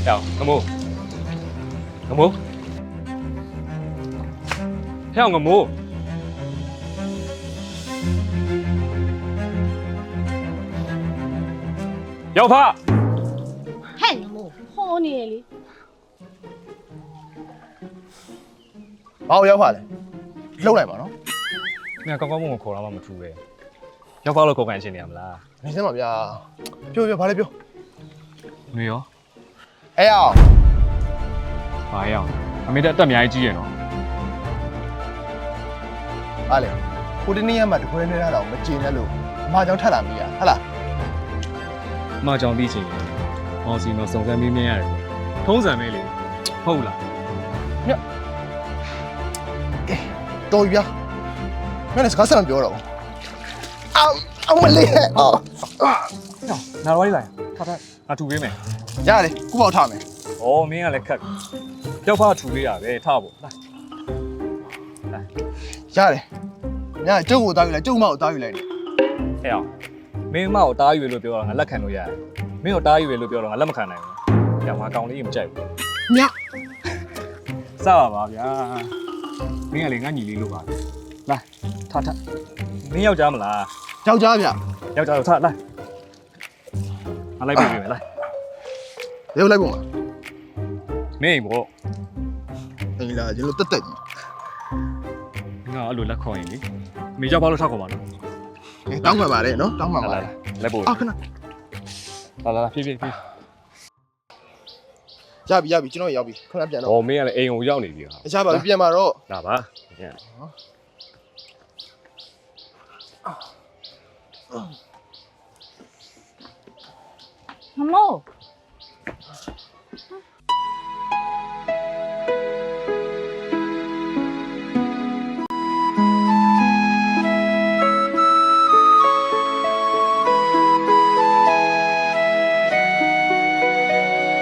Heo, ngemu. Ngemu. Heo ngemu. Yo pa. ဟဲ့ငမို့ဟောနေရလေ ဘာလို့ရောက်ပါလဲလှုပ်လိုက်ပါနော် Mẹ con có một khổ lắm mà mà chú về. Yo pa lo ko kan shin ne am la. နေစမ်းပါဗျာပြောဘာလဲပြော Nui yo. အေးအောင် Ba yaw. A me da tat myai ji ye no. ဟာလေကိုတနေ့ရက်မှတခွဲနေတာတော့မကြည်နဲ့လို့အမကြောင့်ထက်လာမိရဟဟလား Ma chong ti chin. Hao si no song san mi myan yare. Thong san me le.ဟုတ်လား တော်ပြီဗျာမင်းလည်းစကားဆက်မပြောတော့ဘူးအောင်မလေးအော် နာတော်လေးလာထားထားငါထူပေးမယ် ရတယ်ခုပေါ့ထားမယ် ။အော်မင်းကလည်းခက်ပြီ။ကြောက်ဖားထူလေးရပဲထားဖို့။လာ ရတယ်ညကျုပ်ကိုတားယူလိုက်ကျုပ်မကိုတားယူလိုက်တယ် ။ဟဲ့အောင်။မင်းမကိုတားယူလို့ပြောတော့ငါလက်ခံလို့ရတယ်။မင်းကိုတားယူလို့ပြောတော့ငါလက်မခံနိုင်ဘူး။ကြောင်ငါကောင်လေးမကြိုက်ဘူး ည ။စပါပါဗျာ။မင်းကလည်းငါညီလေးလို့ပါ။လာထားထား။မင်းယောက်ျားမလား ယောက်ျားဗျ ။ယောက်ျားတော့ထားလာ။ငါလိုက်ပြီမယ်လာ ရုပ်လိုက်ပုံမှာ ။မင်းပေါ့ အင်းလာကျွန်တော်တက်တက်ကြီး ငါအဲ့လိုလက်ခေါ်ရင်လေ။မင်းရောက်ပါလို့ထောက်ခေါ်ပါနော် တောင်းပန်ပါလေနော်တောင်းပန် ။ ပါ လာ လေ လာလက်ပို့ အာခဏ လာဖြည်းဖြည်းဖြည်း ရပြီကျွန်တော်ရောက်ပြီခဏပြန် ။ တော့ အော်မင်းကလည်းအိမ်ကိုရောက်နေပြီဟာ အချပါပြီပြန်มาတော့ ။လာပါ။ညံ့ ငမို့